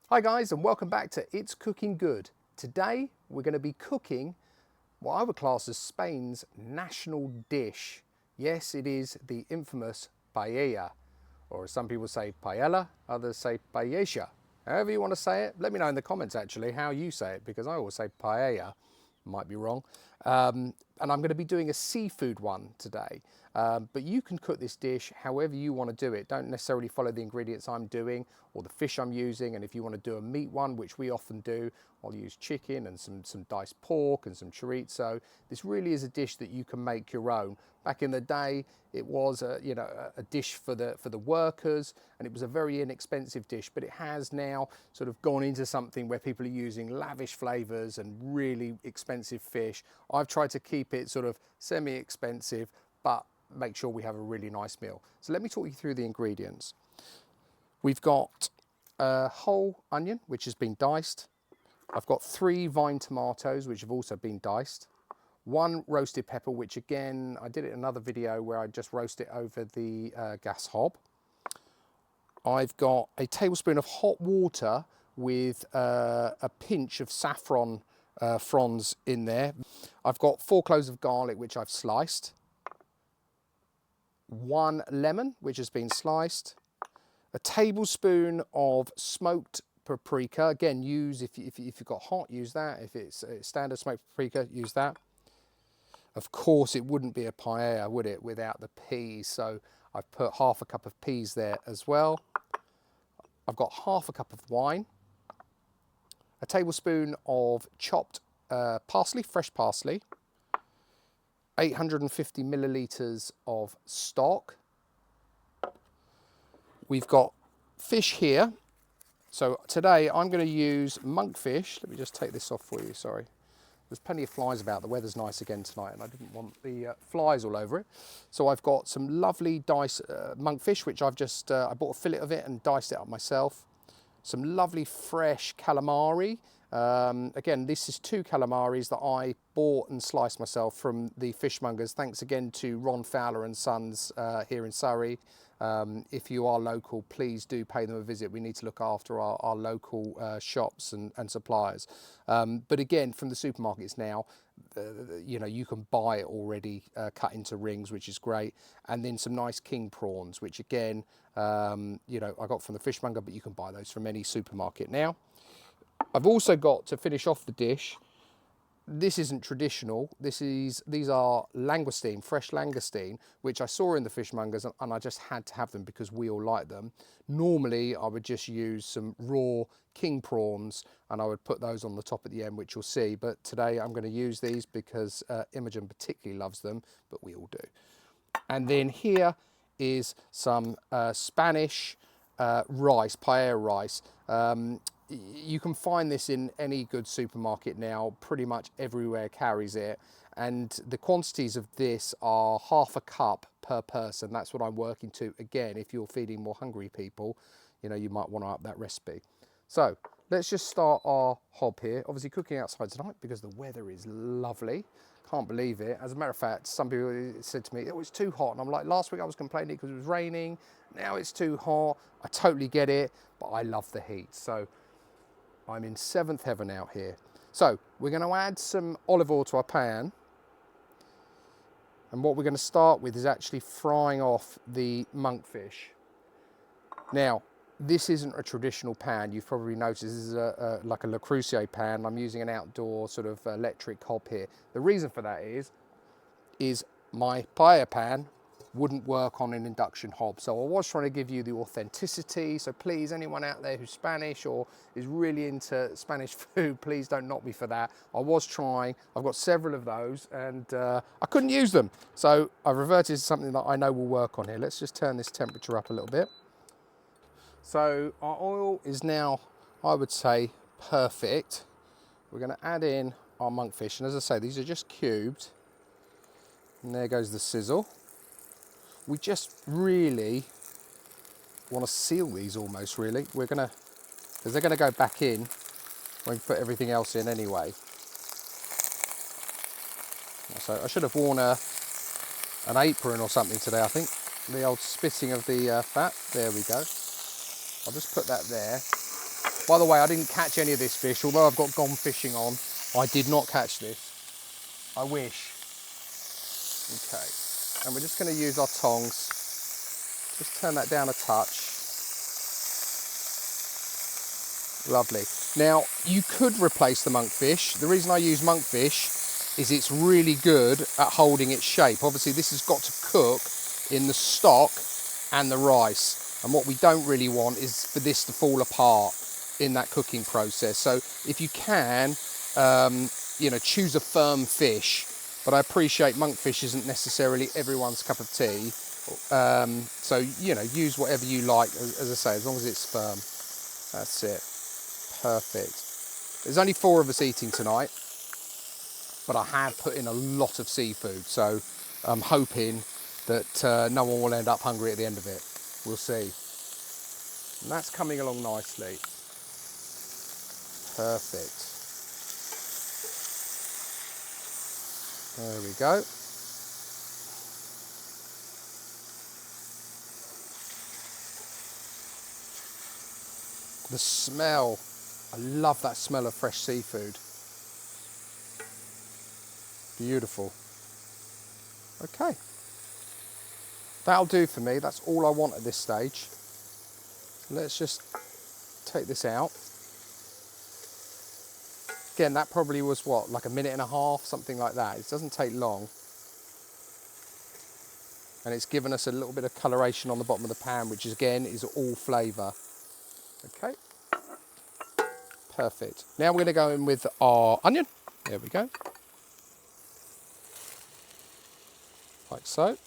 Hi guys, and welcome back to It's Cooking Good. Today we're going to be cooking what I would class as Spain's national dish. Yes, it is the infamous paella, or as some people say paella, others say paella. However you want to say it, let me know in the comments actually how you say it, because I always say paella. Might be wrong. And I'm going to be doing a seafood one today. But you can cook this dish however you want to do it. Don't necessarily follow the ingredients I'm doing or the fish I'm using. And if you want to do a meat one, which we often do, I'll use chicken and some diced pork and some chorizo. This really is a dish that you can make your own. Back in the day, it was a dish for the workers, and it was a very inexpensive dish, but it has now sort of gone into something where people are using lavish flavors and really expensive fish. I've tried to keep it sort of semi-expensive, but make sure we have a really nice meal. So let me talk you through the ingredients. We've got a whole onion, which has been diced. I've got 3 vine tomatoes, which have also been diced. 1 roasted pepper, which again, I did it in another video where I just roast it over the gas hob. I've got a tablespoon of hot water with a pinch of saffron fronds in there. I've got 4 cloves of garlic, which I've sliced. 1 lemon, which has been sliced. A tablespoon of smoked paprika. Again, use if you've got hot, use that. If it's standard smoked paprika, use that. Of course, it wouldn't be a paella, would it, without the peas? So I've put half a cup of peas there as well. I've got half a cup of wine, a tablespoon of chopped parsley, fresh parsley, 850 millilitres of stock. We've got fish here. So today I'm going to use monkfish. Let me just take this off for you, sorry. There's plenty of flies about. The weather's nice again tonight, and I didn't want the flies all over it. So I've got some lovely diced monkfish, which I've just, I bought a fillet of it and diced it up myself. Some lovely fresh calamari. Again, this is 2 calamaris that I bought and sliced myself from the fishmongers. Thanks again to Ron Fowler and Sons here in Surrey. If you are local, please do pay them a visit. We need to look after our local shops and suppliers. But again, from the supermarkets now, you can buy it already cut into rings, which is great. And then some nice king prawns, which again, I got from the fishmonger, but you can buy those from any supermarket now. I've also got, to finish off the dish, this isn't traditional. These are langoustine, fresh langoustine, which I saw in the fishmongers, and I just had to have them because we all like them. Normally, I would just use some raw king prawns, and I would put those on the top at the end, which you'll see. But today I'm going to use these because Imogen particularly loves them, but we all do. And then here is some Spanish rice, paella rice. You can find this in any good supermarket now. Pretty much everywhere carries it, and the quantities of this are half a cup per person. That's what I'm working to. Again, if you're feeding more hungry people, you might want to up that recipe. So let's just start our hob here. Obviously cooking outside tonight because the weather is lovely. Can't believe it. As a matter of fact, some people said to me, oh, it's too hot. And I'm like, last week I was complaining because it was raining. Now it's too hot. I totally get it, but I love the heat. So I'm in 7th heaven out here. So we're going to add some olive oil to our pan. And what we're going to start with is actually frying off the monkfish. Now, this isn't a traditional pan. You've probably noticed this is like a Le Creuset pan. I'm using an outdoor sort of electric hob here. The reason for that is my paella pan wouldn't work on an induction hob. So I was trying to give you the authenticity. So please, anyone out there who's Spanish or is really into Spanish food, please don't knock me for that. I was trying. I've got several of those, and I couldn't use them. So I reverted to something that I know will work on here. Let's just turn this temperature up a little bit. So our oil is now, I would say, perfect. We're going to add in our monkfish, and as I say, these are just cubed. And there goes the sizzle. We just really want to seal these almost, really. We're going to, because they're going to go back in when we put everything else in anyway. So I should have worn an apron or something today, I think. The old spitting of the fat. There we go. I'll just put that there. By the way, I didn't catch any of this fish, although I've got gone fishing on. I did not catch this. I wish. Okay, and we're just going to use our tongs. Just turn that down a touch. Lovely. Now, you could replace the monkfish. The reason I use monkfish is it's really good at holding its shape. Obviously, this has got to cook in the stock and the rice. And what we don't really want is for this to fall apart in that cooking process. So if you can, you know, choose a firm fish. But I appreciate monkfish isn't necessarily everyone's cup of tea. So, you know, use whatever you like, as I say, as long as it's firm. That's it. Perfect. There's only 4 of us eating tonight, but I have put in a lot of seafood, so I'm hoping that no one will end up hungry at the end of it. We'll see. And that's coming along nicely. Perfect. There we go. The smell, I love that smell of fresh seafood. Beautiful. Okay. That'll do for me. That's all I want at this stage. Let's just take this out. Again, that probably was what, like a minute and a half, something like that. It doesn't take long. And it's given us a little bit of coloration on the bottom of the pan, which again is all flavour. Okay. Perfect. Now we're going to go in with our onion. There we go. Like so.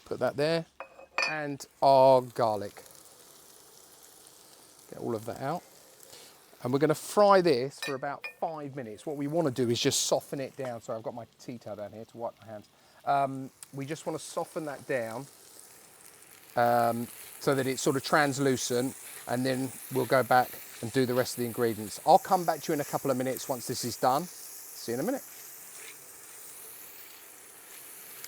Put that there. And our garlic. Get all of that out. And we're going to fry this for about 5 minutes. What we want to do is just soften it down. Sorry, I've got my tea towel down here to wipe my hands. We just want to soften that down so that it's sort of translucent, and then we'll go back and do the rest of the ingredients. I'll come back to you in a couple of minutes once this is done. See you in a minute.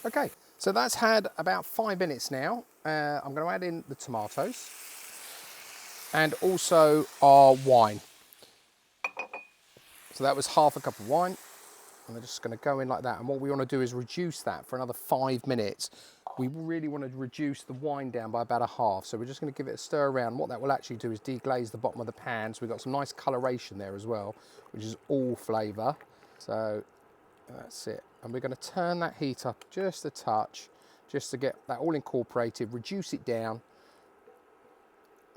Okay, so that's had about 5 minutes now. I'm going to add in the tomatoes and also our wine. So that was half a cup of wine. And we're just going to go in like that. And what we want to do is reduce that for another 5 minutes. We really want to reduce the wine down by about a half. So we're just going to give it a stir around. What that will actually do is deglaze the bottom of the pan. So we've got some nice coloration there as well, which is all flavour. So that's it. And we're going to turn that heat up just a touch, just to get that all incorporated, reduce it down,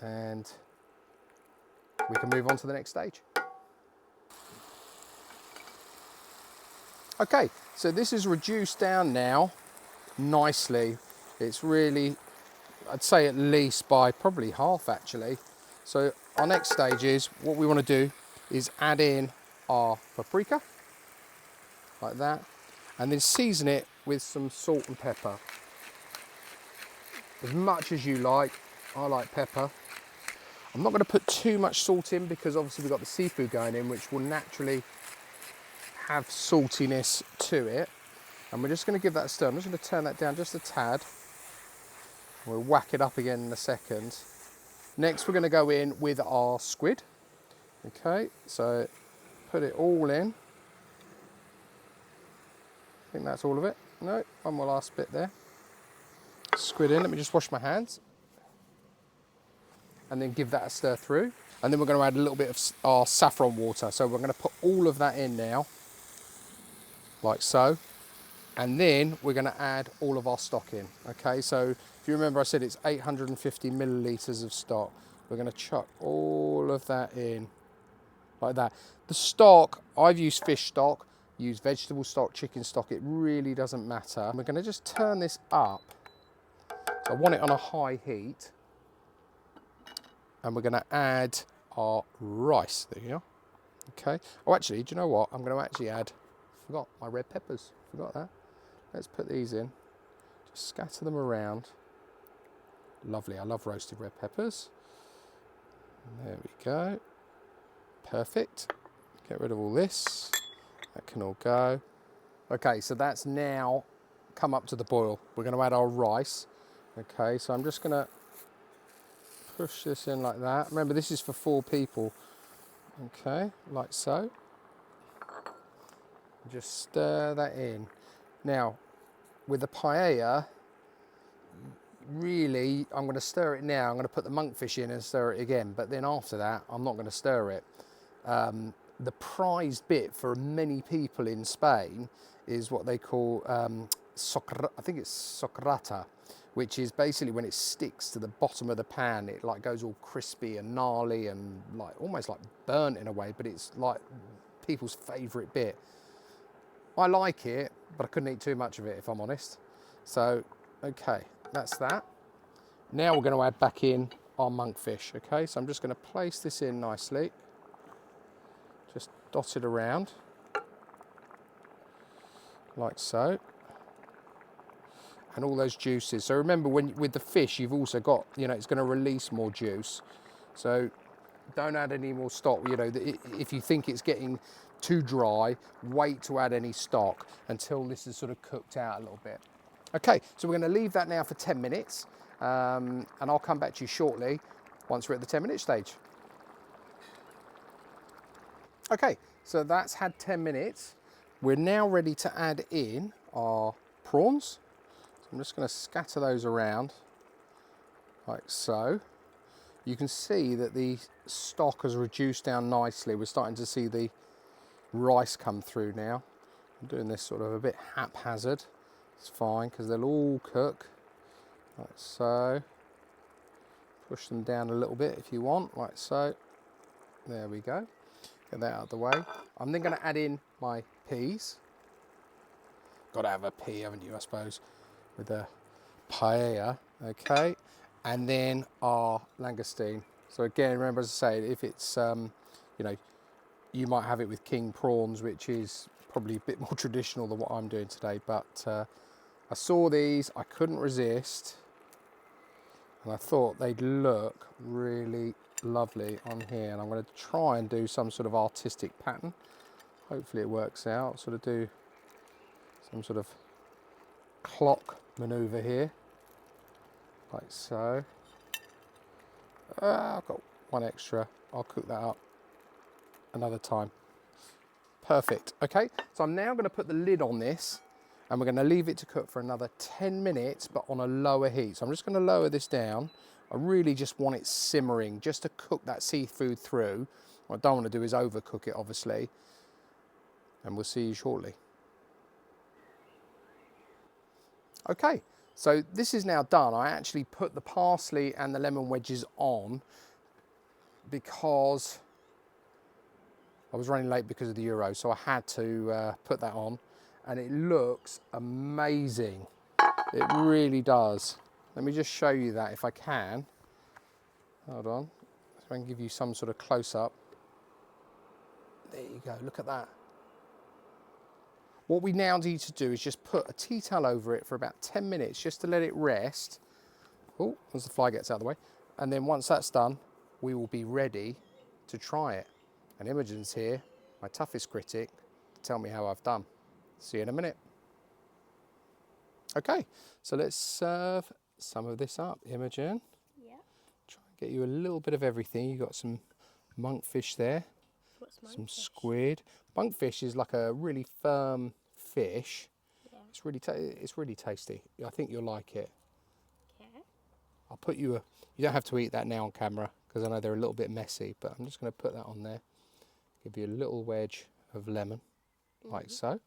and we can move on to the next stage. Okay, so this is reduced down now nicely. It's really, I'd say at least by probably half actually. So our next stage is, what we want to do is add in our paprika, like that, and then season it with some salt and pepper. As much as you like. I like pepper. I'm not going to put too much salt in because obviously we've got the seafood going in, which will naturally have saltiness to it. And we're just going to give that a stir. I'm just going to turn that down just a tad. We'll whack it up again in a second. Next we're going to go in with our squid. Okay, so put it all in. I think that's all of it. No, one more last bit there. Squid in, let me just wash my hands. And then give that a stir through. And then we're going to add a little bit of our saffron water. So we're going to put all of that in now, like so. And then we're going to add all of our stock in. Okay, so if you remember I said it's 850 millilitres of stock. We're going to chuck all of that in, like that. The stock, I've used fish stock, use vegetable stock, chicken stock, it really doesn't matter. We're going to just turn this up. So I want it on a high heat. And we're going to add our rice. There you go. Okay. Oh, actually, do you know what? I'm going to actually add, forgot my red peppers. Forgot that. Let's put these in. Just scatter them around. Lovely. I love roasted red peppers. There we go. Perfect. Get rid of all this. That can all go. Okay, so that's now come up to the boil. We're going to add our rice. Okay, so I'm just going to push this in like that. Remember, this is for 4 people. Okay, like so. Just stir that in. Now, with the paella, really, I'm going to stir it now. I'm going to put the monkfish in and stir it again. But then after that, I'm not going to stir it. The prized bit for many people in Spain is what they call, I think it's socrata, which is basically when it sticks to the bottom of the pan, it like goes all crispy and gnarly and like almost like burnt in a way, but it's like people's favourite bit. I like it, but I couldn't eat too much of it if I'm honest. So, okay, that's that. Now we're going to add back in our monkfish, okay? So I'm just going to place this in nicely. Just dot it around, like so. And all those juices. So remember, with the fish, you've also got, it's going to release more juice. So don't add any more stock. If you think it's getting too dry, wait to add any stock until this is sort of cooked out a little bit. Okay, so we're going to leave that now for 10 minutes. And I'll come back to you shortly once we're at the 10-minute stage. Okay, so that's had 10 minutes. We're now ready to add in our prawns. So I'm just going to scatter those around like so. You can see that the stock has reduced down nicely. We're starting to see the rice come through now. I'm doing this sort of a bit haphazard. It's fine because they'll all cook like so. Push them down a little bit if you want, like so. There we go. Get that out of the way. I'm then going to add in my peas. Got to have a pea, haven't you, I suppose, with the paella, okay? And then our langoustine. So again, remember, as I say, if it's, you might have it with king prawns, which is probably a bit more traditional than what I'm doing today, but I saw these, I couldn't resist, and I thought they'd look really lovely on here, and I'm going to try and do some sort of artistic pattern. Hopefully it works out. Sort of do some sort of clock maneuver here, like so. I've got one extra. I'll cook that up another time. Perfect. Okay, so I'm now going to put the lid on this, and we're going to leave it to cook for another 10 minutes, but on a lower heat. So I'm just going to lower this down. I really just want it simmering, just to cook that seafood through. What I don't want to do is overcook it, obviously. And we'll see you shortly. Okay, so this is now done. I actually put the parsley and the lemon wedges on because I was running late because of the Euro, so I had to put that on. And it looks amazing. It really does. Let me just show you that if I can. Hold on, so I can give you some sort of close-up. There you go, look at that. What we now need to do is just put a tea towel over it for about 10 minutes, just to let it rest. Oh, as the fly gets out of the way. And then once that's done, we will be ready to try it. And Imogen's here, my toughest critic, to tell me how I've done. See you in a minute. Okay, so let's serve some of this up, Imogen. Yeah. Try and get you a little bit of everything. You've got some monkfish there. What's monkfish? Some squid. Monkfish is like a really firm fish. Yeah. It's really tasty. I think you'll like it. Okay. I'll put you you don't have to eat that now on camera because I know they're a little bit messy, but I'm just going to put that on there. Give you a little wedge of lemon, like so.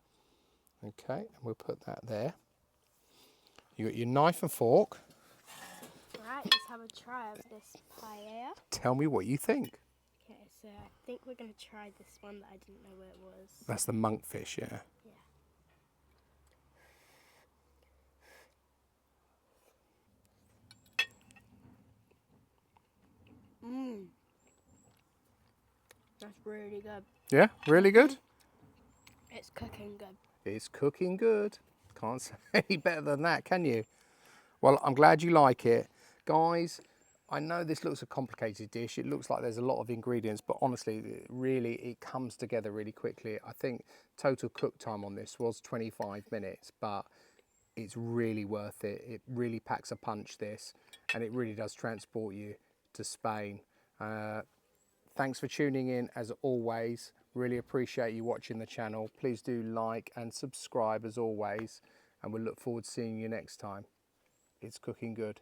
Okay, and we'll put that there. You got your knife and fork. Right, let's have a try of this paella. Tell me what you think. Okay, so I think we're going to try this one that I didn't know where it was. That's the monkfish, yeah. Yeah. Mmm. That's really good. Yeah, really good? It's cooking good. It's cooking good. Can't say any better than that, can you? Well, I'm glad you like it. Guys, I know this looks a complicated dish. It looks like there's a lot of ingredients, but honestly, it comes together really quickly. I think total cook time on this was 25 minutes, but it's really worth it. It really packs a punch, this, and it really does transport you to Spain. Thanks for tuning in as always. Really appreciate you watching the channel. Please do like and subscribe as always, and we'll look forward to seeing you next time. It's cooking good.